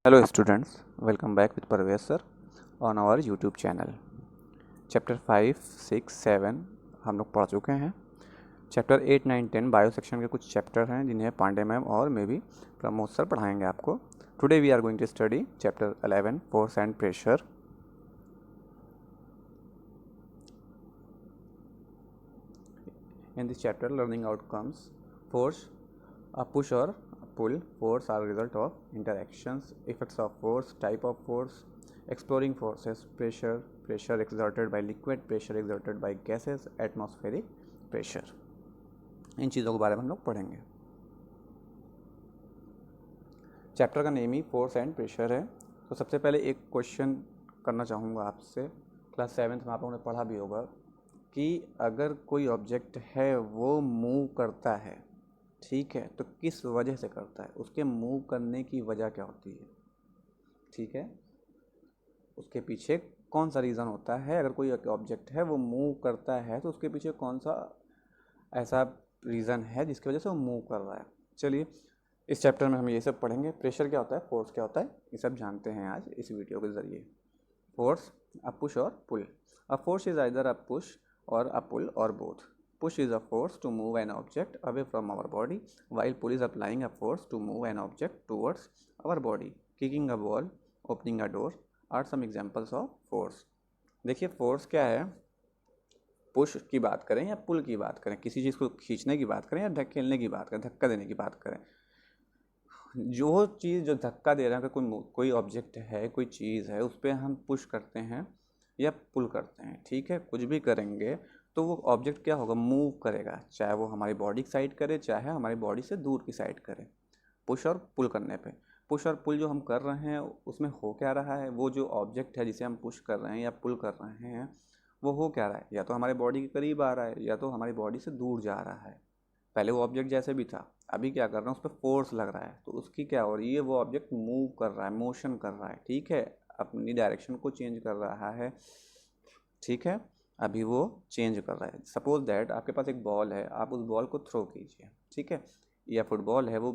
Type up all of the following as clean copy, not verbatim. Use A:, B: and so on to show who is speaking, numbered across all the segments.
A: Hello students, welcome back with Parvez sir on our YouTube channel. Chapter 5, 6, 7 हम लोग पढ़ चुके हैं. चैप्टर 8, 9, 10 बायो सेक्शन के कुछ चैप्टर हैं जिन्हें पांडे मैम और मे भी प्रमोद सर पढ़ाएंगे आपको. Today we are going to study chapter 11 force and pressure. In this chapter learning outcomes, force, a push or a pull, force are result of interactions, effects of force, type of force, exploring forces, pressure exerted by liquid, pressure exerted by gases, atmospheric pressure. इन चीज़ों के बारे में हम लोग पढ़ेंगे. Chapter का name he force and pressure है. तो सबसे पहले एक क्वेश्चन करना चाहूँगा आपसे. क्लास 7th में आप लोगों ने पढ़ा भी होगा कि अगर कोई ऑब्जेक्ट है वो मूव करता है, ठीक है, तो किस वजह से करता है, उसके मूव करने की वजह क्या होती है, ठीक है, उसके पीछे कौन सा रीज़न होता है. अगर कोई ऑब्जेक्ट है वो मूव करता है तो उसके पीछे कौन सा ऐसा रीज़न है जिसकी वजह से वो मूव कर रहा है. चलिए इस चैप्टर में हम ये सब पढ़ेंगे. प्रेशर क्या होता है, फोर्स क्या होता है, ये सब जानते हैं आज इस वीडियो के ज़रिए. फोर्स, अ पुश और pull. A force is either a push or a pull or both. Push is a force to move an object away from our body, while pull is applying a force to move an object towards our body. Kicking a ball, opening a door are some examples of force. देखिए force क्या है. Push की बात करें या पुल की बात करें, किसी चीज़ को खींचने की बात करें या धकेलने की बात करें, धक्का देने की बात करें, जो चीज़ जो धक्का दे रहा है, अगर कोई ऑब्जेक्ट है, कोई चीज़ है, उस पर हम पुश करते हैं या पुल करते हैं, ठीक है, कुछ भी करेंगे तो वो ऑब्जेक्ट क्या होगा, मूव करेगा, चाहे वो हमारी बॉडी की साइड करे चाहे हमारी बॉडी से दूर की साइड करे. पुश और पुल करने पे, पुश और पुल जो हम कर रहे हैं उसमें हो क्या रहा है, वो जो ऑब्जेक्ट है जिसे हम पुश कर रहे हैं या पुल कर रहे हैं वो हो क्या रहा है, या तो हमारे बॉडी के करीब आ रहा है या तो हमारी बॉडी से दूर जा रहा है. पहले वो ऑब्जेक्ट जैसे भी था, अभी क्या कर रहे हैं, उस पर फोर्स लग रहा है तो उसकी क्या हो रही है, वो ऑब्जेक्ट मूव कर रहा है, मोशन कर रहा है, ठीक है, अपनी डायरेक्शन को चेंज कर रहा है, ठीक है, अभी वो चेंज कर रहा है. सपोज दैट आपके पास एक बॉल है, आप उस बॉल को थ्रो कीजिए, ठीक है, या फुटबॉल है, वो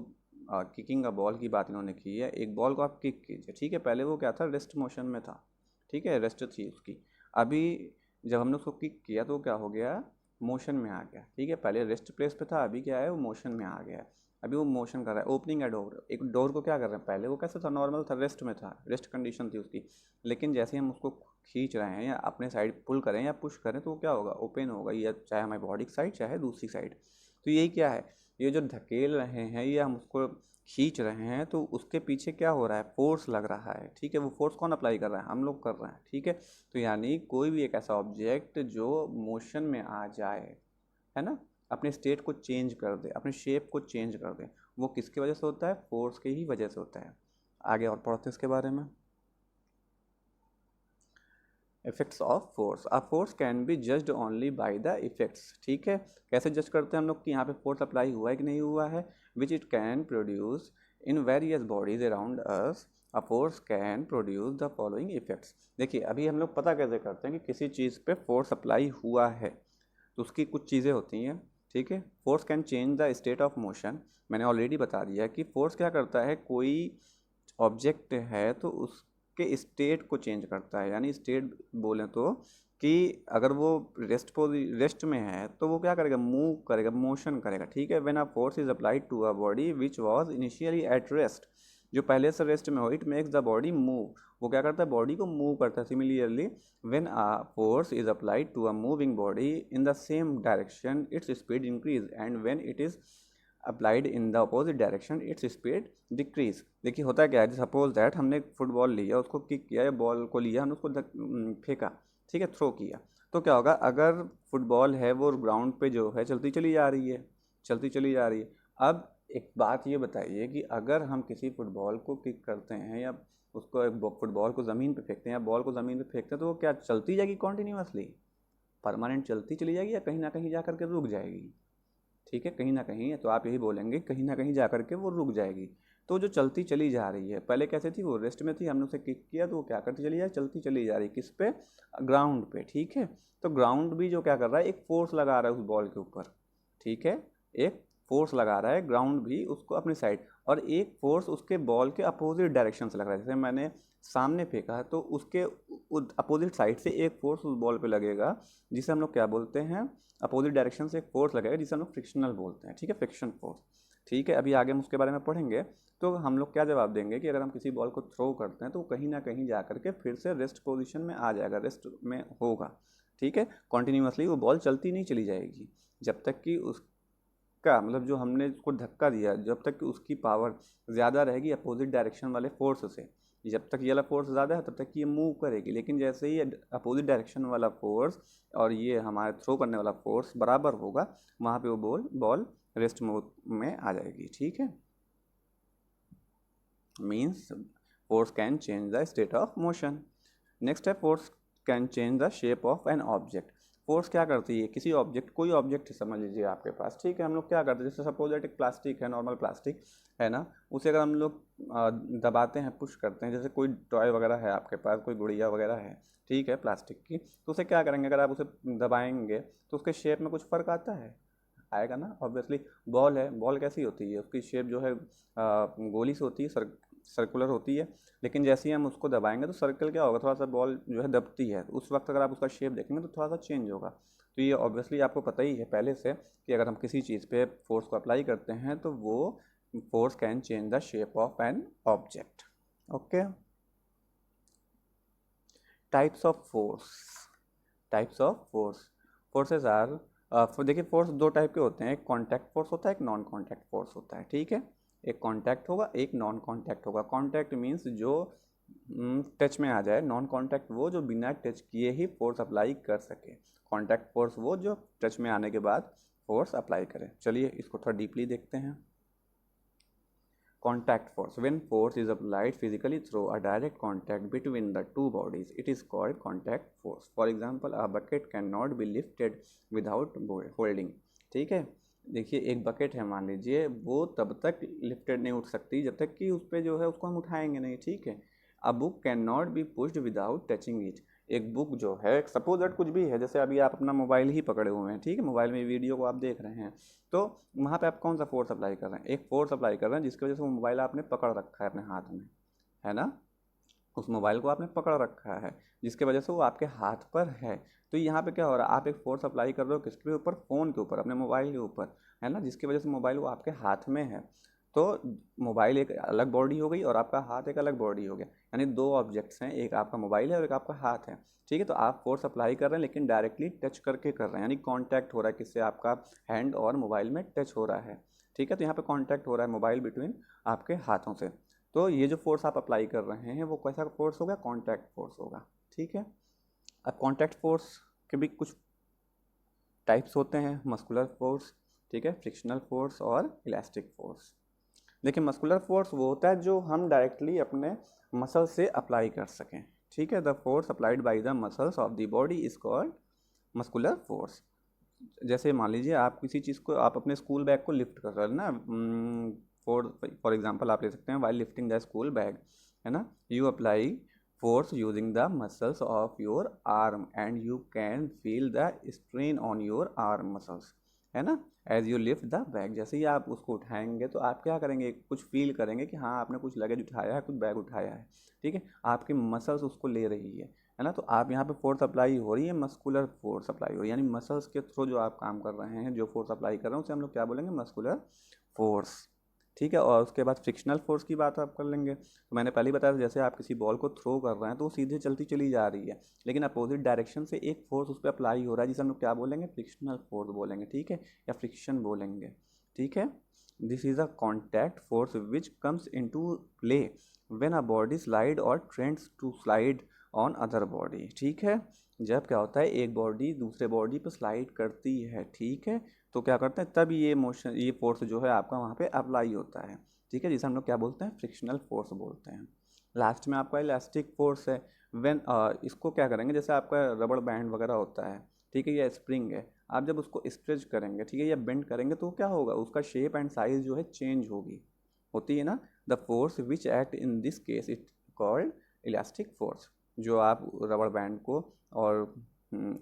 A: किकिंग का बॉल की बात इन्होंने की है, एक बॉल को आप किक कीजिए, ठीक है, पहले वो क्या था, रेस्ट मोशन में था, ठीक है, रेस्ट थी उसकी. अभी जब हमने उसको किक किया तो क्या हो गया, मोशन में आ गया, ठीक है, पहले रेस्ट प्लेस पे था, अभी क्या है, वो मोशन में आ गया. अभी वो मोशन कर रहा है. ओपनिंग ए डोर, एक डोर को क्या कर रहे हैं, पहले वो कैसा था, नॉर्मल था, रेस्ट में था, रेस्ट कंडीशन थी उसकी, लेकिन जैसे हम उसको खींच रहे हैं या अपने साइड पुल करें या पुश करें तो वो क्या होगा, ओपन होगा, या चाहे हमारी बॉडी की साइड चाहे दूसरी साइड. तो यही क्या है, ये जो धकेल रहे हैं या हम उसको खींच रहे हैं तो उसके पीछे क्या हो रहा है, फोर्स लग रहा है, ठीक है. वो फोर्स कौन अप्लाई कर रहा है, हम लोग कर रहे हैं, ठीक है. तो यानी कोई भी एक ऐसा ऑब्जेक्ट जो मोशन में आ जाए, है ना, अपने स्टेट को चेंज कर दे, अपने शेप को चेंज कर दे, वो किसकी वजह से होता है, फोर्स की ही वजह से होता है. आगे और पढ़ते इसके बारे में. Effects of force. A force can be judged only by the effects, ठीक है. कैसे जज करते हैं हम लोग कि यहाँ पे फोर्स अप्लाई हुआ है कि नहीं हुआ है, which it can produce in various bodies around us. A force can produce the following effects. देखिए अभी हम लोग पता कैसे करते हैं कि किसी चीज़ पे फोर्स अप्लाई हुआ है, तो उसकी कुछ चीज़ें होती हैं, ठीक है. Force can change the state of motion. मैंने ऑलरेडी बता दिया कि फोर्स क्या करता है, कोई ऑब्जेक्ट है तो उसके स्टेट को चेंज करता है. यानी स्टेट बोलें तो कि अगर वो रेस्ट में है तो वो क्या करेगा, मूव करेगा, मोशन करेगा, ठीक है. When a force is applied to a body which was initially at rest, जो पहले से रेस्ट में हो, it makes the body move, वो क्या करता है, बॉडी को मूव करता है. Similarly when a force is applied to a moving body in the same direction its speed increase, and when it is applied in the opposite direction its speed decrease. देखिए होता क्या है, suppose that हमने एक football लिया, उसको kick किया, या बॉल को लिया, हमने उसको फेंका, ठीक है, थ्रो किया, तो क्या होगा, अगर फुटबॉल है वो ग्राउंड पे जो है चलती चली जा रही है, चलती चली जा रही है. अब एक बात ये बताइए कि अगर हम किसी फुटबॉल को किक करते हैं या उसको एक फुटबॉल को ज़मीन पे फेंकते हैं या बॉल को ज़मीन पे फेंकते हैं तो वो क्या चलती जाएगी कॉन्टीन्यूसली, परमानेंट चलती चली जाएगी, या कहीं ना कहीं जा करके रुक जाएगी, ठीक है, कहीं ना कहीं. तो आप यही बोलेंगे कहीं ना कहीं जा करके वो रुक जाएगी. तो जो चलती चली जा रही है, पहले कैसे थी, वो रेस्ट में थी, हमने उसे किक किया तो वो क्या करती चली जा रही, चलती चली जा रही, किस पे, ग्राउंड पे, ठीक है. तो ग्राउंड भी जो क्या कर रहा है, एक फोर्स लगा रहा है उस बॉल के ऊपर, ठीक है, एक फोर्स लगा रहा है, ग्राउंड भी उसको अपनी साइड, और एक फोर्स उसके बॉल के अपोजिट डायरेक्शन से लग रहा है। जैसे मैंने सामने फेंका है तो उसके अपोजिट साइड से एक फोर्स उस बॉल पे लगेगा, जिसे हम लोग क्या बोलते हैं, अपोजिट डायरेक्शन से एक फोर्स लगेगा जिसे हम लोग फ्रिक्शनल बोलते हैं। ठीक है, फ्रिक्शन फोर्स। ठीक है, अभी आगे हम उसके बारे में पढ़ेंगे। तो हम लोग क्या जवाब देंगे कि अगर हम किसी बॉल को थ्रो करते हैं तो कहीं ना कहीं जा करके फिर से रेस्ट पोजीशन में आ जाएगा, रेस्ट में होगा। ठीक है, कॉन्टीन्यूसली वो बॉल चलती नहीं चली जाएगी जब तक कि उसका मतलब जो हमने उसको धक्का दिया, जब तक कि उसकी पावर ज़्यादा रहेगी अपोजिट डायरेक्शन वाले फोर्स से। जब तक ये वाला फोर्स ज़्यादा है तब तक ये मूव करेगी, लेकिन जैसे ही अपोजिट डायरेक्शन वाला फोर्स और ये हमारे थ्रो करने वाला फोर्स बराबर होगा, वहाँ पे वो बॉल रेस्ट मोड में आ जाएगी। ठीक है, means force can change the state of motion. Next है force can change the shape of an object. Force क्या करती है, किसी ऑब्जेक्ट, कोई ऑब्जेक्ट समझ लीजिए आपके पास, ठीक है, हम लोग क्या करते हैं, जैसे सपोज दैट एक प्लास्टिक है, नॉर्मल प्लास्टिक है ना, उसे अगर हम लोग दबाते हैं, पुश करते हैं, जैसे कोई टॉय वगैरह है आपके पास, कोई गुड़िया वगैरह है, ठीक है, प्लास्टिक की, तो उसे क्या करेंगे, अगर आप उसे दबाएंगे तो उसके शेप में कुछ फ़र्क आता है, आएगा ना, ऑब्वियसली। बॉल है, बॉल कैसी होती है, उसकी शेप जो है गोली से होती है, सर्कुलर होती है, लेकिन जैसे ही हम उसको दबाएंगे तो सर्कल क्या होगा, थोड़ा सा बॉल जो है दबती है, उस वक्त अगर आप उसका शेप देखेंगे तो थोड़ा सा चेंज होगा। तो ये ऑब्वियसली आपको पता ही है पहले से कि अगर हम किसी चीज़ पे फोर्स को अप्लाई करते हैं तो वो force can change the shape of an object. Okay, types of force. Types of force, forces are, देखिए फोर्स दो टाइप के होते हैं, एक कॉन्टैक्ट फोर्स होता है, एक नॉन कॉन्टैक्ट फोर्स होता है। ठीक है, एक कॉन्टैक्ट होगा, एक नॉन कॉन्टैक्ट होगा। कॉन्टैक्ट मीन्स जो टच में आ जाए, नॉन कॉन्टैक्ट वो जो बिना टच किए ही फोर्स अप्लाई कर सके, कॉन्टैक्ट फोर्स वो जो टच में आने के बाद फोर्स अप्लाई करे। चलिए इसको थोड़ा डीपली देखते हैं। Contact force, when force is applied physically through a direct contact between the two bodies, it is called contact force. For example, a bucket cannot be lifted without holding. ठीक है, देखिए एक बकेट है मान लीजिए, वो तब तक लिफ्टेड नहीं उठ सकती जब तक कि उस पर जो है उसको हम उठाएंगे नहीं। ठीक है, a book can not be pushed without touching it. एक बुक जो है, सपोज दैट कुछ भी है, जैसे अभी आप अपना मोबाइल ही पकड़े हुए हैं, ठीक है, मोबाइल में वीडियो को आप देख रहे हैं, तो वहाँ पे आप कौन सा फोर्स अप्लाई कर रहे हैं, एक फोर्स अप्लाई कर रहे हैं जिसकी वजह से वो मोबाइल आपने पकड़ रखा है अपने हाथ में, है ना, उस मोबाइल को आपने पकड़ रखा है जिसकी वजह से वो आपके हाथ पर है। तो यहाँ पे क्या हो रहा है, आप एक फोर्स अप्लाई कर रहे हो किसके ऊपर, फ़ोन के ऊपर, अपने मोबाइल के ऊपर, है ना, जिसकी वजह से मोबाइल वो आपके हाथ में है। तो मोबाइल एक अलग बॉडी हो गई और आपका हाथ एक अलग बॉडी हो गया, यानी दो ऑब्जेक्ट्स हैं, एक आपका मोबाइल है और एक आपका हाथ है। ठीक है, तो आप फोर्स अप्लाई कर रहे हैं लेकिन डायरेक्टली टच करके कर रहे हैं, यानी कांटेक्ट हो रहा है किससे, आपका हैंड और मोबाइल में टच हो रहा है। ठीक है, तो यहाँ पे कांटेक्ट हो रहा है मोबाइल बिटवीन आपके हाथों से। तो ये जो फोर्स आप अप्लाई कर रहे हैं वो कैसा फोर्स होगा, कांटेक्ट फोर्स होगा। ठीक है, अब कांटेक्ट फोर्स के भी कुछ टाइप्स होते हैं, मस्कुलर फोर्स, ठीक है, फ्रिक्शनल फोर्स और इलास्टिक फोर्स। देखिए मस्कुलर फोर्स वो होता है जो हम डायरेक्टली अपने मसल से अप्लाई कर सकें। ठीक है, the force applied by the muscles of the body is called muscular force. जैसे मान लीजिए आप किसी चीज़ को, आप अपने स्कूल बैग को लिफ्ट कर रहे हैं ना, फॉर एग्जांपल आप ले सकते हैं while lifting the school bag, है ना, you apply force using the muscles of your arm and you can feel the strain on your arm muscles, है ना, as you lift the bag. जैसे ही आप उसको उठाएंगे तो आप क्या करेंगे, कुछ फील करेंगे कि हाँ आपने कुछ लगेज उठाया है, कुछ बैग उठाया है। ठीक है, आपकी मसल्स उसको ले रही है ना, तो आप यहाँ पे फोर्स अप्लाई हो रही है, मस्कुलर फोर्स अप्लाई हो रही है, यानी मसल्स के थ्रू जो आप काम कर रहे हैं, जो फोर्स अप्लाई कर रहे हैं उसे हम लोग क्या बोलेंगे, मस्कुलर फोर्स। ठीक है, और उसके बाद फ्रिक्शनल फोर्स की बात आप कर लेंगे, तो मैंने पहले ही बताया जैसे आप किसी बॉल को थ्रो कर रहे हैं तो वो सीधे चलती चली जा रही है, लेकिन अपोजिट डायरेक्शन से एक फोर्स उस पर अप्लाई हो रहा है जिसे हम लोग क्या बोलेंगे, फ्रिक्शनल फोर्स बोलेंगे। ठीक है, या फ्रिक्शन बोलेंगे। ठीक है, this is a contact force which comes into play when a body slide और trends to slide on other body. ठीक है, जब क्या होता है एक बॉडी दूसरे बॉडी पर स्लाइड करती है, ठीक है, तो क्या करते हैं तब ये मोशन, ये फोर्स जो है आपका वहाँ पे अप्लाई होता है। ठीक है, जिसे हम लोग क्या बोलते हैं, फ्रिक्शनल फोर्स बोलते हैं। लास्ट में आपका इलास्टिक फोर्स है, व्हेन इसको क्या करेंगे, जैसे आपका रबड़ बैंड वगैरह होता है, ठीक है, या स्प्रिंग है, आप जब उसको स्ट्रेच करेंगे, ठीक है, या बेंड करेंगे तो क्या होगा, उसका शेप एंड साइज जो है चेंज होती है ना, the force which act in this case it called elastic force. जो आप रबड़ बैंड को और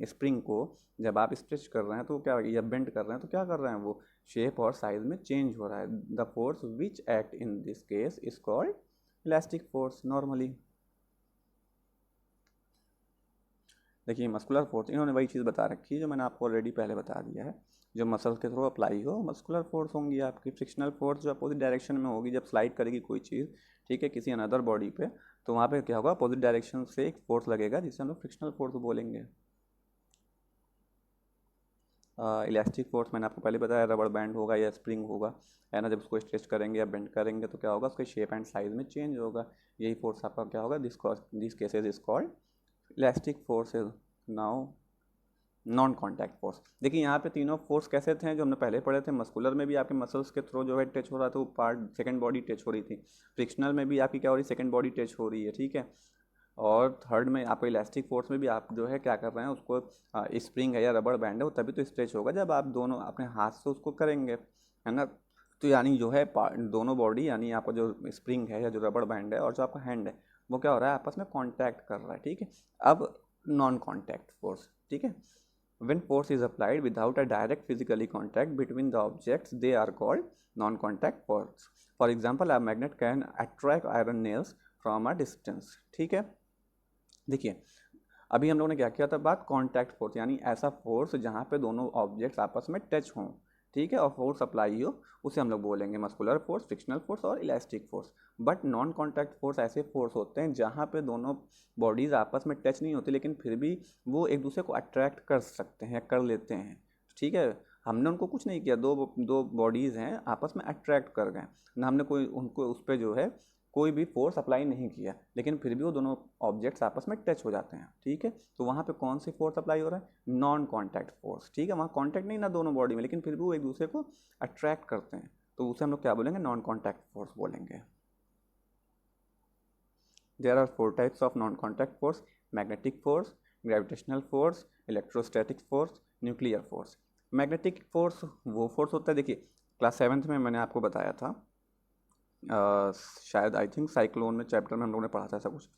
A: स्प्रिंग को जब आप स्ट्रेच कर रहे हैं तो क्या या बेंड कर रहे हैं तो क्या कर रहे हैं, वो शेप और साइज में चेंज हो रहा है। The force which act in this case is called elastic force normally. देखिए मस्कुलर फोर्स, इन्होंने वही चीज़ बता रखी है जो मैंने आपको ऑलरेडी पहले बता दिया है। जो मसल के थ्रू अप्लाई हो मस्कुलर फोर्स होंगी आपकी। फ्रिक्शनल फोर्स जो अपोजिट डायरेक्शन में होगी, जब स्लाइड करेगी कोई चीज़, ठीक है, किसी अनदर बॉडी पे, तो वहाँ पे क्या होगा, अपोजिट डायरेक्शन से एक फोर्स लगेगा जिसे हम लोग फ्रिक्शनल फोर्स बोलेंगे। इलास्टिक फोर्स मैंने आपको पहले बताया, रबड़ बैंड होगा या स्प्रिंग होगा, है ना, जब उसको स्ट्रेच करेंगे या बेंड करेंगे तो क्या होगा, उसके शेप एंड साइज में चेंज होगा। यही फोर्स आपका क्या होगा, this cases is called elastic force is now non contact force. देखिए यहाँ पे तीनों फोर्स कैसे थे जो हमने पहले पढ़े थे। मस्कुलर में भी आपके मसल्स के थ्रू जो है टच हो रहा था, वो पार्ट सेकंड बॉडी टच हो रही थी। फ्रिक्शनल में भी आपकी क्या हो रही है, सेकंड बॉडी टच हो रही है, ठीक है। और थर्ड में आपको इलास्टिक फोर्स में भी आप जो है क्या कर रहे हैं, उसको स्प्रिंग है या रबड़ बैंड है वो तभी तो स्ट्रेच होगा जब आप दोनों अपने हाथ से उसको करेंगे, है ना। तो यानी जो है दोनों बॉडी, यानी आपका जो स्प्रिंग है या जो रबड़ बैंड है और जो आपका हैंड है, वो क्या हो रहा है, आपस में कॉन्टैक्ट कर रहा है, ठीक है। अब नॉन कॉन्टैक्ट फोर्स, ठीक है। When force is applied without a direct physically contact between the objects, they are called non-contact force. For example, a magnet can attract iron nails from a distance. ठीक है, देखिए अभी हम लोगों ने क्या किया था, बात कॉन्टैक्ट फोर्स, यानी ऐसा फोर्स जहाँ पे दोनों ऑब्जेक्ट्स आपस में टच हों, ठीक है, और फोर्स अप्लाई हो, उसे हम लोग बोलेंगे मस्कुलर फोर्स, फ्रिक्शनल फोर्स और elastic force. But non contact force ऐसे फोर्स होते हैं जहाँ पे दोनों बॉडीज़ आपस में टच नहीं होती, लेकिन फिर भी वो एक दूसरे को अट्रैक्ट कर सकते हैं, कर लेते हैं, ठीक है। हमने उनको कुछ नहीं किया, दो बॉडीज़ हैं आपस में अट्रैक्ट कर गए ना, हमने कोई उनको उस पर जो है कोई भी फोर्स अप्लाई नहीं किया, लेकिन फिर भी वो दोनों ऑब्जेक्ट्स आपस में टच हो जाते हैं, ठीक है। तो वहाँ पे कौन सी फोर्स अप्लाई हो रहा है, नॉन कॉन्टैक्ट फोर्स, ठीक है। वहाँ कॉन्टैक्ट नहीं ना दोनों बॉडी में, लेकिन फिर भी वो एक दूसरे को अट्रैक्ट करते हैं, तो उसे हम लोग क्या बोलेंगे, नॉन कॉन्टैक्ट फोर्स बोलेंगे। There are 4 types of non contact force: magnetic force, gravitational force, electrostatic force, nuclear force. Magnetic force वो फोर्स होता है, देखिए क्लास 7th में मैंने आपको बताया था, शायद आई थिंक साइक्लोन में चैप्टर में हम लोगों ने पढ़ा था ऐसा कुछ,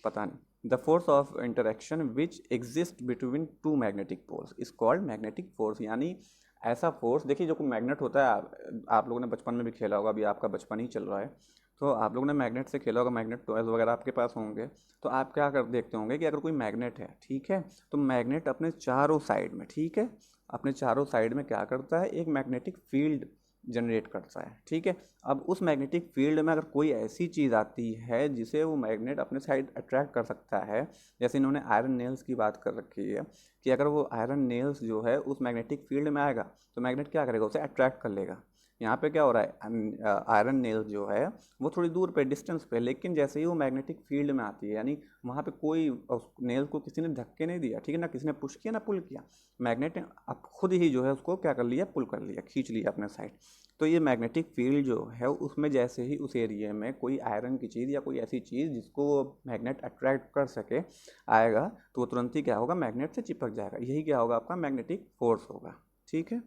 A: पता नहीं। The force of interaction which exist between two magnetic poles is called magnetic force. यानी ऐसा फोर्स, देखिए जो कोई मैग्नेट होता है, आप लोगों ने बचपन में भी खेला होगा, अभी आपका बचपन ही चल रहा है, तो आप लोगों ने मैग्नेट से खेला होगा, मैग्नेट टॉयज वगैरह आपके पास होंगे, तो आप क्या कर देखते होंगे कि अगर कोई मैग्नेट है, ठीक है, तो मैग्नेट अपने चारों साइड में, ठीक है, अपने चारों साइड में क्या करता है, एक मैग्नेटिक फील्ड जनरेट करता है, ठीक है। अब उस मैग्नेटिक फील्ड में अगर कोई ऐसी चीज़ आती है जिसे वो मैग्नेट अपने साइड अट्रैक्ट कर सकता है, जैसे इन्होंने आयरन नेल्स की बात कर रखी है, कि अगर वो आयरन नेल्स जो है उस मैग्नेटिक फील्ड में आएगा तो मैग्नेट क्या करेगा, उसे अट्रैक्ट कर लेगा। यहाँ पे क्या हो रहा है, आयरन नेल जो है वो थोड़ी दूर पे, डिस्टेंस पे, लेकिन जैसे ही वो मैग्नेटिक फील्ड में आती है, यानी वहाँ पे कोई उस नेल को किसी ने धक्के नहीं दिया, ठीक है ना, किसी ने पुश किया ना पुल किया, मैग्नेट ने अब खुद ही जो है उसको क्या कर लिया, पुल कर लिया, खींच लिया अपने साइड। तो ये मैग्नेटिक फील्ड जो है उसमें जैसे ही उस एरिया में कोई आयरन की चीज़ या कोई ऐसी चीज़ जिसको मैग्नेट अट्रैक्ट कर सके आएगा, तो वो तुरंत ही क्या होगा, मैग्नेट से चिपक जाएगा। यही क्या होगा, आपका मैग्नेटिक फोर्स होगा, ठीक है।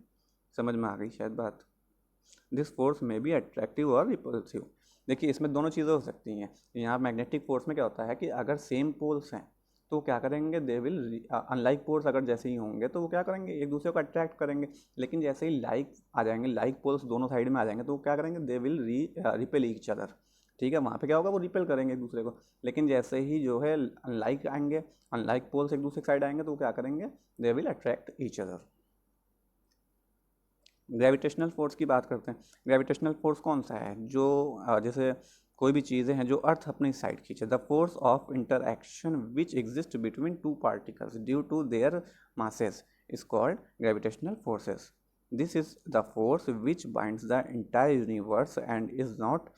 A: समझ में आ गई शायद बात। दिस फोर्स में भी अट्रैक्टिव और रिपल्सिव। देखिए इसमें दोनों चीज़ें हो सकती हैं। यहाँ मैग्नेटिक फोर्स में क्या होता है कि अगर सेम पोल्स हैं तो क्या करेंगे, दे विल, अनलाइक पोल्स अगर जैसे ही होंगे तो वो क्या करेंगे, एक दूसरे को अट्रैक्ट करेंगे, लेकिन जैसे ही लाइक आ जाएंगे, लाइक पोल्स दोनों साइड में आ जाएंगे तो वो क्या करेंगे, they will repel each other, ठीक है। वहाँ पे क्या होगा, वो रिपेल करेंगे एक दूसरे को। लेकिन जैसे ही जो है अनलाइक आएंगे, अनलाइक पोल्स एक दूसरे साइड आएंगे तो वो क्या करेंगे, they will attract each other. Gravitational force की बात करते हैं। ग्रेविटेशनल फोर्स कौन सा है, जो जैसे कोई भी चीज़ें हैं जो अर्थ अपनी साइड खींचे। The force of interaction which exist between two particles due to their masses is called gravitational forces. This is the force which binds the entire universe and is not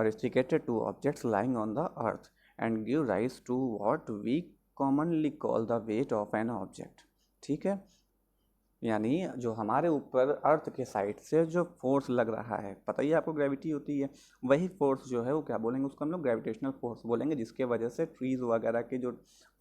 A: restricted to objects lying on the earth and give rise to what we commonly call the weight of an object, ठीक है। यानी जो हमारे ऊपर अर्थ के side से जो force लग रहा है, पता ही आपको ग्रेविटी होती है, वही फोर्स जो है वो क्या बोलेंगे, उसको हम लोग ग्रेविटेशनल फोर्स बोलेंगे, जिसके वजह से ट्रीज़ वगैरह के जो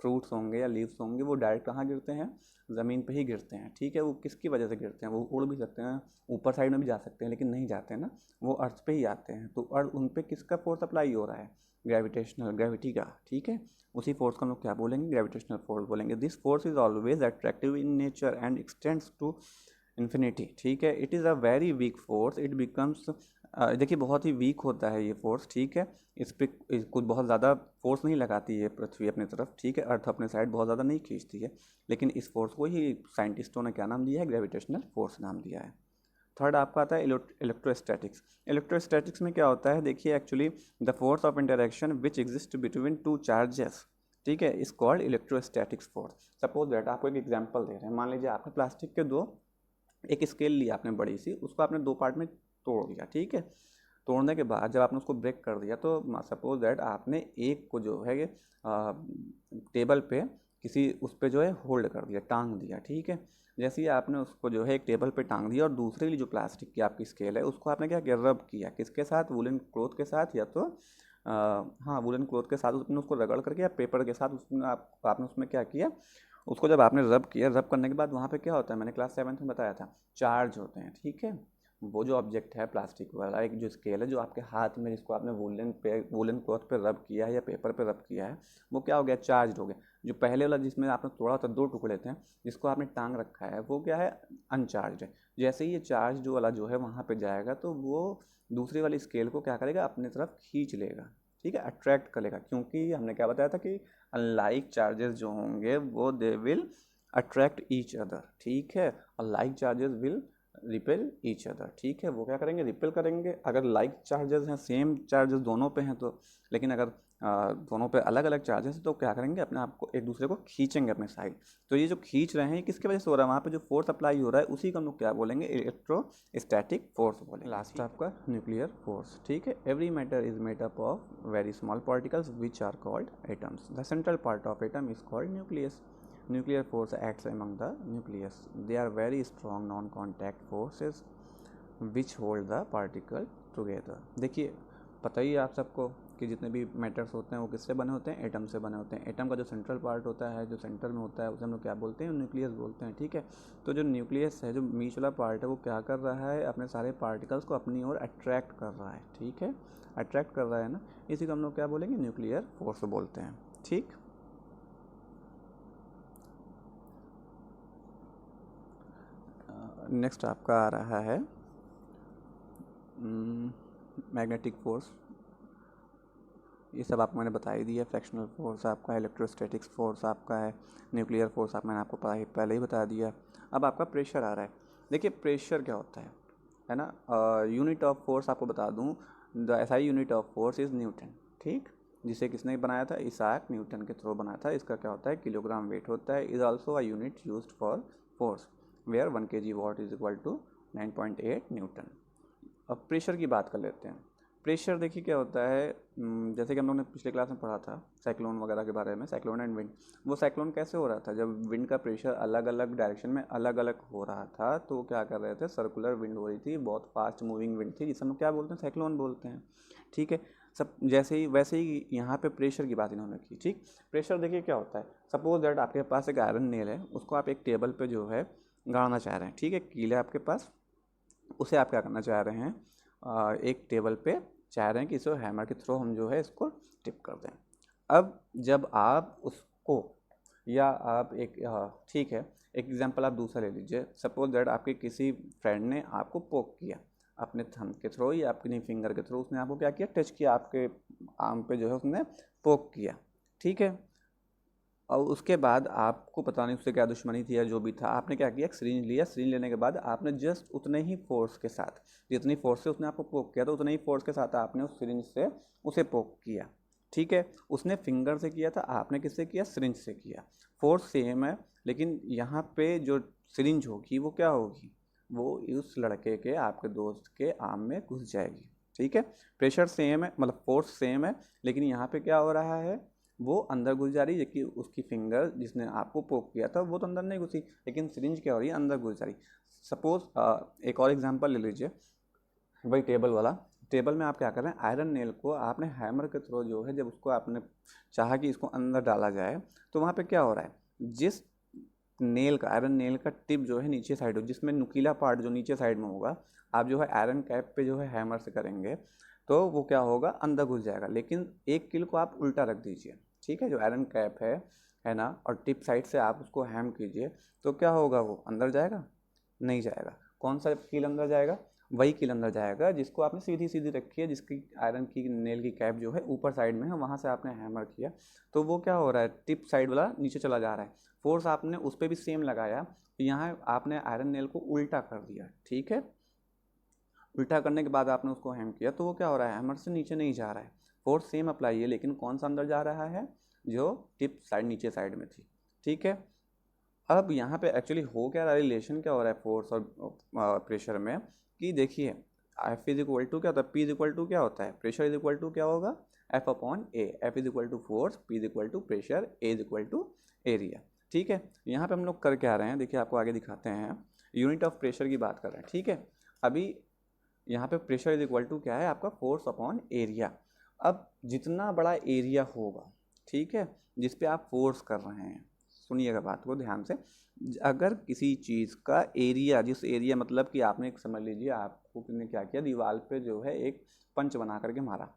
A: फ्रूट्स होंगे या लीव्स होंगे वो डायरेक्ट कहाँ गिरते हैं, ज़मीन पे ही गिरते हैं, ठीक है। वो किसकी वजह से गिरते हैं, वो उड़ भी सकते हैं, ऊपर साइड में भी जा सकते हैं, लेकिन नहीं जाते हैं ना, वो अर्थ पे ही आते हैं। तो अर्थ उन पर किसका फोर्स अप्लाई हो रहा है, ग्रेविटी का, ठीक है, उसी फोर्स को हम लोग क्या बोलेंगे, ग्रेविटेशनल फोर्स बोलेंगे। This force is always attractive in nature and extends to infinity, ठीक है। It is a very weak force, it becomes, देखिए बहुत ही वीक होता है ये फोर्स, ठीक है। इस पर कुछ बहुत ज़्यादा फोर्स नहीं लगाती है पृथ्वी अपनी तरफ, ठीक है, अर्थ अपने साइड बहुत ज़्यादा नहीं खींचती है, लेकिन इस फोर्स को ही साइंटिस्टों ने क्या नाम दिया है, ग्रेविटेशनल फोर्स नाम दिया है। थर्ड आपका आता है इलेक्ट्रोस्टैटिक्स। इलेक्ट्रोस्टैटिक्स में क्या होता है, देखिए actually the force of interaction which exist between two charges, ठीक है, is called electrostatics force. Suppose that आपको एक एग्जांपल दे रहे हैं, मान लीजिए आपने प्लास्टिक के एक स्केल लिया आपने बड़ी सी, उसको आपने दो पार्ट में तोड़ दिया, ठीक है। तोड़ने के बाद जब आपने उसको ब्रेक कर दिया तो सपोज दैट आपने एक को जो है टेबल पे किसी उस पर जो है होल्ड कर दिया, टांग दिया, ठीक है। जैसे ही आपने उसको जो है एक टेबल पे टांग दिया और दूसरी जो प्लास्टिक की आपकी स्केल है उसको आपने क्या किया, रब किया, किसके साथ, वुलन क्लॉथ के साथ, या तो हाँ वुलन क्लॉथ के साथ उसने उसको रगड़ करके, या पेपर के साथ उसमें आपने उसमें क्या किया, उसको जब आपने रब किया, रब करने के बाद वहाँ पे क्या होता है, मैंने क्लास 7th में बताया था, चार्ज होते हैं, ठीक है। वो जो ऑब्जेक्ट है प्लास्टिक वाला, एक जो स्केल है जो आपके हाथ में, जिसको आपने वुलन क्लॉथ पे रब किया है या पेपर पे रब किया है, वो क्या हो गया, चार्ज हो गया। जो पहले वाला जिसमें आपने तोड़ा था, दो टुकड़े थे, जिसको आपने टांग रखा है, वो क्या है, अनचार्ज है। जैसे ही ये चार्ज जो वाला जो है वहाँ पे जाएगा तो वो दूसरी वाली स्केल को क्या करेगा, अपनी तरफ खींच लेगा, ठीक है, अट्रैक्ट करेगा, क्योंकि हमने क्या बताया था कि अनलाइक चार्जेस जो होंगे वो they will attract each other, ठीक है, और like charges will repel each other, ठीक है, वो क्या करेंगे, रिपेल करेंगे। अगर लाइक चार्जेस हैं, सेम चार्जेस दोनों पे हैं तो, लेकिन अगर दोनों पे अलग अलग चार्जेस हैं तो क्या करेंगे, अपने आप को एक दूसरे को खींचेंगे अपने साइड। तो ये जो खींच रहे हैं ये किसकी वजह से हो रहा है, वहाँ पे जो फोर्स अप्लाई हो रहा है उसी को हम लोग क्या बोलेंगे, इलेक्ट्रोस्टैटिक फोर्स बोलेंगे। लास्ट आपका न्यूक्लियर फोर्स, ठीक है। Every matter is made up of very small particles which are called atoms. The central part of atom is called nucleus. Nuclear force acts among the nucleus. They are very strong non-contact forces which hold the particle together. देखिए पता ही है आप सबको कि जितने भी matters होते हैं वो किससे बने होते हैं, एटम से बने होते हैं। एटम का जो सेंट्रल पार्ट होता है, जो सेंटर में होता है, उसे हम लोग क्या बोलते हैं, न्यूक्लियस बोलते हैं, ठीक है। तो जो न्यूक्लियस है, जो बीच वाला पार्ट है, वो क्या कर रहा है, अपने सारे पार्टिकल्स को अपनी ओर अट्रैक्ट कर रहा है, ठीक है, अट्रैक्ट कर रहा है ना, इसी को हम लोग क्या बोलेंगे, न्यूक्लियर फोर्स बोलते हैं, ठीक। नेक्स्ट आपका आ रहा है मैग्नेटिक फोर्स। ये सब आपको मैंने बता ही दिया। फ्रैक्शनल फोर्स आपका, इलेक्ट्रोस्टैटिक्स फोर्स आपका है, न्यूक्लियर फोर्स मैंने आपको पहले ही बता दिया। अब आपका प्रेशर आ रहा है। देखिए प्रेशर क्या होता है ना, यूनिट ऑफ फोर्स आपको बता दूं, the SI unit of force is Newton, ठीक, जिसे किसने बनाया था, इसाक न्यूटन के थ्रू बनाया था। इसका क्या होता है, किलोग्राम वेट होता है। Is also a unit used for force where 1 kg what is equal to 9.8 newton. अब प्रेशर की बात कर लेते हैं। प्रेशर देखिए क्या होता है, जैसे कि हम लोग ने पिछले क्लास में पढ़ा था साइक्लोन वगैरह के बारे में, साइक्लोन एंड विंड। वो साइक्लोन कैसे हो रहा था, जब विंड का प्रेशर अलग अलग डायरेक्शन में अलग अलग हो रहा था तो वो क्या कर रहे थे, सर्कुलर विंड हो रही थी, बहुत फास्ट मूविंग विंड थी, जिसे हम लोग क्या बोलते हैं, साइक्लोन बोलते हैं, ठीक है। सब जैसे ही वैसे ही यहाँ पे प्रेशर की बात इन्होंने की, ठीक। प्रेशर देखिए क्या होता है, सपोज दैट आपके पास एक आयरन नेल है, उसको आप एक टेबल पे जो है गाड़ना चाह रहे हैं, ठीक है, कील है आपके पास, उसे आप क्या करना चाह रहे हैं, एक टेबल पे चाह रहे हैं कि इसे हैमर के थ्रू हम जो है इसको टिप कर दें। अब जब आप उसको, या आप एक ठीक है, एक एग्जांपल आप दूसरा ले लीजिए। सपोज दैट आपके किसी फ्रेंड ने आपको पोक किया अपने थंब के थ्रू या अपनी फिंगर के थ्रू, उसने आपको क्या किया, टच किया, आपके आर्म पे जो है उसने पोक किया, ठीक है। और उसके बाद आपको पता नहीं उससे क्या दुश्मनी थी या जो भी था, आपने क्या किया, एक सिरिंज लिया, सिरिंज लेने के बाद आपने जस्ट उतने ही फोर्स के साथ, जितनी फोर्स से उसने आपको पोक किया था उतने ही फोर्स के साथ आपने उस सिरिंज से उसे पोक किया, ठीक है। उसने फिंगर से किया था, आपने किससे किया, सिरिंज से किया। फोर्स सेम है, लेकिन यहाँ पे जो सिरिंज होगी वो क्या होगी, वो उस लड़के के, आपके दोस्त के आर्म में घुस जाएगी, ठीक है। प्रेशर सेम है, मतलब फोर्स सेम है, लेकिन यहाँ पे क्या हो रहा है, वो अंदर घुस जा रही है, जबकि उसकी फिंगर जिसने आपको पोक किया था वो तो अंदर नहीं घुसी, लेकिन सिरिंज क्या हो रही है, अंदर घुस जा रही। सपोज एक और एग्जांपल ले लीजिए, वही टेबल वाला। टेबल में आप क्या कर रहे हैं, आयरन नेल को आपने हैमर के थ्रू जो है, जब उसको आपने चाहा कि इसको अंदर डाला जाए, तो वहाँ पे क्या हो रहा है, जिस नेल का, आयरन नेल का टिप जो है नीचे साइड हो, जिसमें नुकीला पार्ट जो नीचे साइड में होगा, आप जो है आयरन कैप पे जो है हैमर से करेंगे, तो वो क्या होगा, अंदर घुस जाएगा। लेकिन एक कील को आप उल्टा रख दीजिए, ठीक है, जो आयरन कैप है ना, और टिप साइड से आप उसको हैम कीजिए, तो क्या होगा, वो अंदर जाएगा, नहीं जाएगा। कौन सा कील अंदर जाएगा, वही कील अंदर जाएगा जिसको आपने सीधी सीधी रखी है, जिसकी आयरन की नेल की कैप जो है ऊपर साइड में है, वहाँ से आपने हैमर किया, तो वो क्या हो रहा है, टिप साइड वाला नीचे चला जा रहा है। फोर्स आपने उस पर भी सेम लगाया, यहाँ आपने आयरन नेल को उल्टा कर दिया, ठीक है। उल्टा करने के बाद आपने उसको हैम किया, तो वो क्या हो रहा है, हैमर से नीचे नहीं जा रहा है, फोर्स सेम अप्लाई है, लेकिन कौन सा अंदर जा रहा है, जो टिप साइड नीचे साइड में थी, ठीक है। अब यहाँ पे एक्चुअली हो क्या रहा है, रिलेशन क्या हो रहा है फोर्स और प्रेशर में, कि देखिए एफ इज इक्वल टू क्या होता है, पी इज इक्वल टू क्या होता है, प्रेशर इज इक्वल टू क्या होगा, F upon A. F is equal to force, P is equal to pressure, A is equal to area, ठीक है। यहाँ पे हम लोग कर क्या रहे हैं, देखिए आपको आगे दिखाते हैं, यूनिट ऑफ प्रेशर की बात कर रहे हैं, ठीक है। अभी यहाँ पे प्रेशर इज इक्वल टू क्या है आपका, फोर्स अपॉन एरिया। अब जितना बड़ा एरिया होगा, ठीक है, जिस पे आप फोर्स कर रहे हैं, सुनिएगा बात को ध्यान से, अगर किसी चीज़ का एरिया, जिस एरिया मतलब कि आपने एक समझ लीजिए आपको किसने क्या किया, दीवार पे जो है एक पंच बना करके मारा,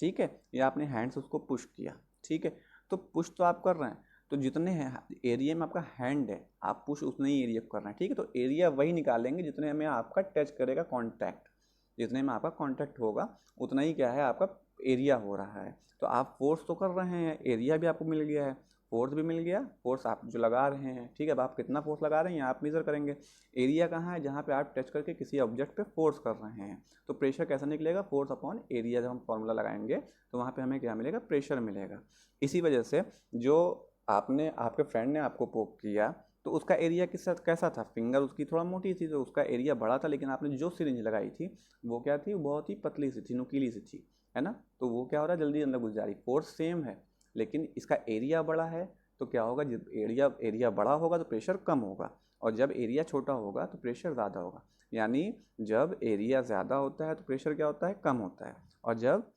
A: ठीक है, या आपने हैंड से उसको पुश किया, ठीक है, तो पुश तो आप कर रहे हैं, तो जितने एरिया में आपका हैंड है आप पुश उतने ही एरिया कर रहे हैं, ठीक है। तो एरिया वही निकालेंगे जितने में आपका टच करेगा कॉन्टैक्ट, जितने में आपका कॉन्टैक्ट होगा उतना ही क्या है आपका एरिया हो रहा है। तो आप फोर्स तो कर रहे हैं, एरिया भी आपको मिल गया है, फोर्स भी मिल गया, फोर्स आप जो लगा रहे हैं, ठीक है। अब आप कितना फोर्स लगा रहे हैं आप मेज़र करेंगे। एरिया कहाँ है, जहाँ पे आप टच करके किसी ऑब्जेक्ट पे फोर्स कर रहे हैं। तो प्रेशर कैसा निकलेगा, फोर्स अपॉन एरिया। जब हम फॉर्मूला लगाएंगे तो वहाँ पे हमें क्या मिलेगा, प्रेशर मिलेगा। इसी वजह से जो आपने, आपके फ्रेंड ने आपको पोक किया, तो उसका एरिया किस कैसा था, फिंगर उसकी थोड़ा मोटी थी तो उसका एरिया बड़ा था, लेकिन आपने जो सिरिंज लगाई थी वो क्या थी, बहुत ही पतली सी थी, नुकीली सी थी, है ना। तो वो क्या हो रहा है, जल्दी अंदर घुस जा रही। फोर्स सेम है लेकिन इसका एरिया बड़ा है, तो क्या होगा, जब एरिया बड़ा होगा तो प्रेशर कम होगा, और जब एरिया छोटा होगा तो प्रेशर ज़्यादा होगा। यानी जब एरिया ज़्यादा होता है तो प्रेशर क्या होता है, कम होता है, और जब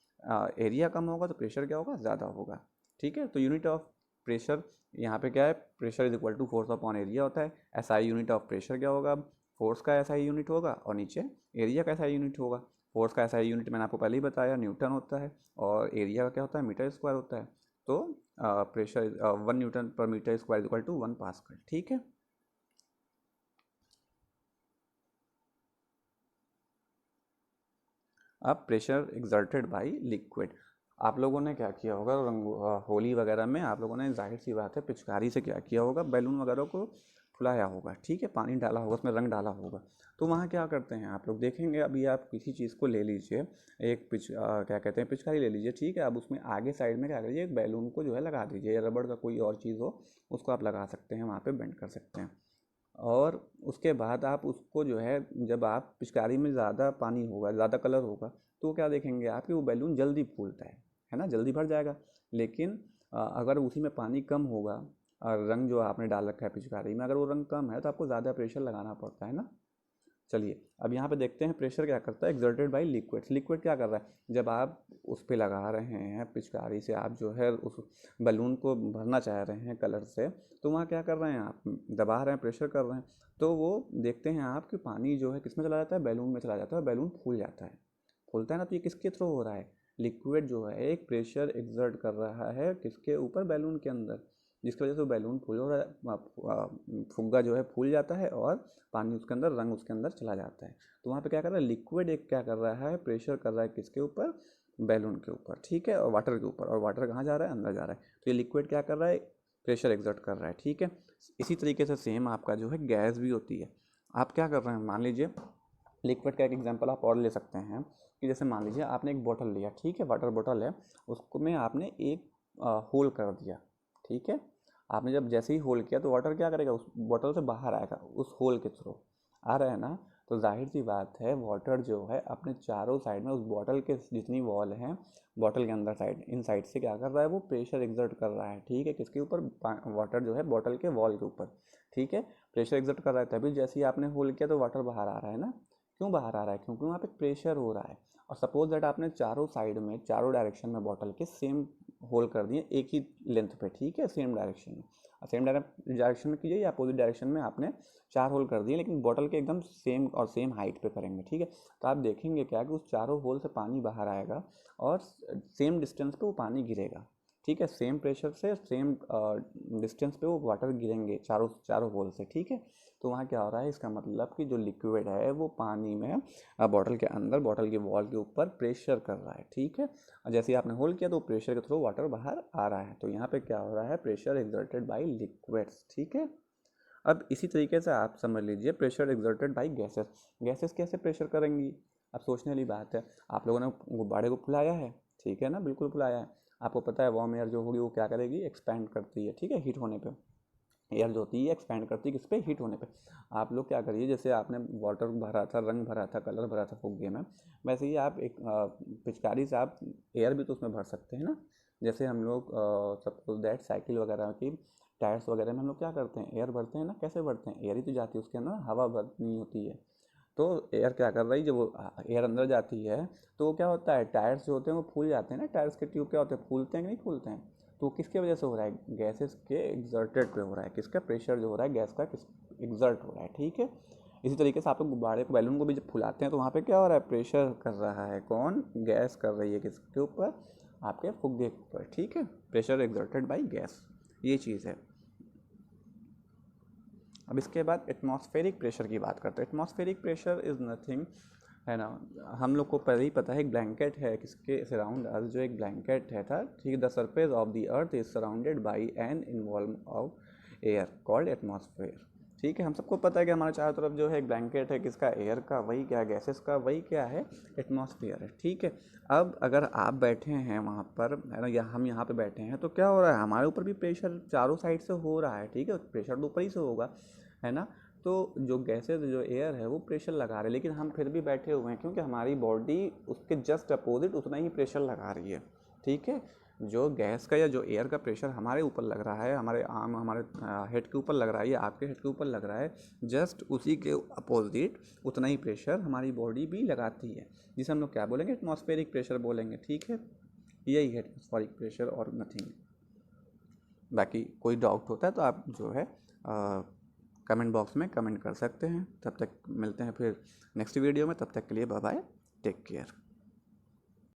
A: एरिया कम होगा तो प्रेशर क्या होगा, ज़्यादा होगा, ठीक है। तो यूनिट ऑफ प्रेशर यहाँ पे क्या है, pressure is equal to force upon area होता है। एसआई यूनिट ऑफ प्रेशर क्या होगा, फोर्स का एसआई यूनिट होगा, और नीचे एरिया का एसआई यूनिट होगा। फोर्स का एसआई यूनिट मैंने आपको पहले ही बताया, न्यूटन होता है, और एरिया का क्या होता है, मीटर स्क्वायर होता है। तो pressure 1 newton per metre square equal to 1 pascal, ठीक है। अब प्रेशर एक्सर्टेड बाय लिक्विड, आप लोगों ने क्या किया होगा, होली वगैरह में आप लोगों ने जाहिर सी बात है पिचकारी से क्या किया होगा, बैलून वगैरह को फुलाया होगा, ठीक है, पानी डाला होगा, उसमें रंग डाला होगा। तो वहाँ क्या करते हैं आप लोग देखेंगे, अभी आप किसी चीज़ को ले लीजिए, एक क्या कहते हैं, पिचकारी ले लीजिए, ठीक है। अब उसमें आगे साइड में क्या करिए, एक बैलून को जो है लगा दीजिए, या रबड़ का कोई और चीज़ हो उसको आप लगा सकते हैं, वहाँ पर बेंड कर सकते हैं। और उसके बाद आप उसको जो है, जब आप पिचकारी में ज़्यादा पानी होगा, ज़्यादा कलर होगा, तो क्या देखेंगे आप कि वो बैलून जल्दी फूलता है ना, जल्दी भर जाएगा। लेकिन अगर उसी में पानी कम होगा, और रंग जो आपने डाल रखा है पिचकारी में, अगर वो रंग कम है तो आपको ज़्यादा प्रेशर लगाना पड़ता है ना। चलिए अब यहाँ पे देखते हैं प्रेशर क्या करता है, एक्सर्टेड बाय लिक्विड। लिक्विड क्या कर रहा है, जब आप उस पर लगा रहे हैं पिचकारी से, आप जो है उस बलून को भरना चाह रहे हैं कलर से, तो वहाँ क्या कर रहे हैं आप, दबा रहे हैं, प्रेशर कर रहे हैं। तो वो देखते हैं आप कि पानी जो है किस में चला जाता है, बैलून में चला जाता है, और बैलून फूल जाता है। फूलता है ना, तो ये किसके थ्रू हो रहा है, लिक्विड जो है एक प्रेशर एक्सर्ट कर रहा है किसके ऊपर, बैलून के अंदर, जिसकी वजह से बैलून फूल हो रहा है, फुग्गा जो है फूल जाता है, और पानी उसके अंदर, रंग उसके अंदर चला जाता है। तो वहाँ पे क्या कर रहा है, लिक्विड एक क्या कर रहा है, प्रेशर कर रहा है किसके ऊपर, बैलून के ऊपर, ठीक है, और वाटर के ऊपर। और वाटर कहाँ जा रहा है, अंदर जा रहा है। तो ये लिक्विड क्या कर रहा है, प्रेशर एक्सर्ट कर रहा है, ठीक है। इसी तरीके से सेम आपका जो है गैस भी होती है। आप क्या कर रहे हैं, मान लीजिए लिक्विड का एक एग्जांपल आप और ले सकते हैं, कि जैसे मान लीजिए आपने एक बोतल लिया, ठीक है, वाटर बोतल है, उसको में आपने एक होल कर दिया, ठीक है। आपने जब जैसे ही होल किया तो वाटर क्या करेगा, उस बोतल से बाहर आएगा, उस होल के थ्रू आ रहा है ना। तो जाहिर सी बात है वाटर जो है अपने चारों साइड में, उस बोतल के जितनी वॉल हैं, बोतल के अंदर साइड, इन साइड से क्या कर रहा है, वो प्रेशर एक्सर्ट कर रहा है, ठीक है, किसके ऊपर, वाटर जो है बोतल के वॉल के ऊपर, ठीक है, प्रेशर एक्सर्ट कर रहा है। तभी जैसे ही आपने होल किया तो वाटर बाहर आ रहा है ना। क्यों बाहर आ रहा है, क्योंकि वहाँ पे प्रेशर हो रहा है। और सपोज दैट आपने चारों साइड में, चारों डायरेक्शन में बोतल के सेम होल कर दिए एक ही लेंथ पे, ठीक है, सेम डायरेक्शन में। सेम डायरेक्शन में कीजिए या अपोजिट डायरेक्शन में आपने 4 होल कर दिए, लेकिन बॉटल के एकदम सेम और सेम हाइट पे करेंगे, ठीक है। तो आप देखेंगे क्या कि उस चारों होल से पानी बाहर आएगा और सेम डिस्टेंस पे वो पानी गिरेगा, ठीक है, सेम प्रेशर से सेम डिस्टेंस पे वो वाटर गिरेंगे चारों होल से, ठीक है। तो वहाँ क्या हो रहा है, इसका मतलब कि जो लिक्विड है वो पानी में बॉटल के अंदर बॉटल के वॉल के ऊपर प्रेशर कर रहा है, ठीक है। और जैसे ही आपने होल्ड किया तो प्रेशर के थ्रू वाटर बाहर आ रहा है, तो यहाँ पे क्या हो रहा है, प्रेशर एक्सर्टेड बाय लिक्विड्स, ठीक है। अब इसी तरीके से आप समझ लीजिए pressure exerted by gases. Gases कैसे प्रेशर करेंगी, अब सोचने वाली बात है। आप लोगों ने गुब्बारे को फुलाया है, ठीक है ना, बिल्कुल फुलाया है। आपको पता है वार्म एयर जो होगी वो क्या करेगी, एक्सपैंड करती है, ठीक है, हीट होने पे एयर जो होती है एक्सपैंड करती है किस पे, हीट होने पे। आप लोग क्या करिए, जैसे आपने वाटर भरा था, रंग भरा था, कलर भरा था फुग्गे में, वैसे ही आप एक पिचकारी से आप एयर भी तो उसमें भर सकते हैं ना। जैसे हम लोग सपोज दैट साइकिल वगैरह की टायर्स वगैरह में हम लोग क्या करते हैं, एयर भरते हैं ना। कैसे भरते हैं, एयर ही तो जाती है उसके अंदर, हवा भरनी होती है। तो एयर क्या कर रही है, जब वो एयर अंदर जाती है तो वो क्या होता है, टायर्स जो होते हैं वो फूल जाते हैं ना। टायर्स के ट्यूब क्या होते हैं, फूलते हैं कि नहीं फूलते हैं। तो किसके वजह से हो रहा है, गैसेस के एक्सर्टेड पे हो रहा है। किसका प्रेशर जो हो रहा है गैस का किस एक्सर्ट हो रहा है, ठीक है। इसी तरीके से आप लोग गुब्बारे को, बैलून को भी जब फुलाते हैं तो वहाँ पे क्या हो रहा है, प्रेशर कर रहा है कौन, गैस कर रही है किसके ऊपर, आपके फुग्गे के ऊपर, ठीक है। प्रेशर एक्सर्टेड बाई गैस, ये चीज़ है। अब इसके बाद एटमॉस्फेरिक प्रेशर की बात करते हैं। एटमॉस्फेरिक प्रेशर इज़ नथिंग, है ना, हम लोग को पहले ही पता है एक ब्लैंकेट है किसके सराउंड अर्थ, जो एक ब्लैंकेट है था, ठीक है। The surface of the earth is surrounded by an envelope of air called atmosphere, ठीक है। हम सबको पता है कि हमारे चारों तरफ जो है एक ब्लैंकेट है किसका, एयर का, वही क्या गैसेस का, वही क्या है, एटमॉस्फेयर है, ठीक है। अब अगर आप बैठे हैं वहाँ पर, है ना, या हम यहाँ पे बैठे हैं, तो क्या हो रहा है, हमारे ऊपर भी प्रेशर चारों साइड से हो रहा है, ठीक है। प्रेशर तो ऊपर ही से होगा, है ना। तो जो गैसेज जो एयर है वो प्रेशर लगा रहे हैं, लेकिन हम फिर भी बैठे हुए हैं क्योंकि हमारी बॉडी उसके जस्ट अपोजिट उतना ही प्रेशर लगा रही है, ठीक है। जो गैस का या जो एयर का प्रेशर हमारे ऊपर लग रहा है, हमारे हमारे हेड के ऊपर लग रहा है या आपके हेड के ऊपर लग रहा है, जस्ट उसी के अपोजिट उतना ही प्रेशर हमारी बॉडी भी लगाती है, जिसे हम लोग क्या बोलेंगे, एटमॉस्फेरिक प्रेशर बोलेंगे, ठीक है। यही है एटमॉस्फेरिक प्रेशर और नथिंग। बाकी कोई डाउट होता है तो आप जो है कमेंट बॉक्स में कमेंट कर सकते हैं। तब तक मिलते हैं फिर नेक्स्ट वीडियो में, तब तक के लिए बाय बाय, टेक केयर।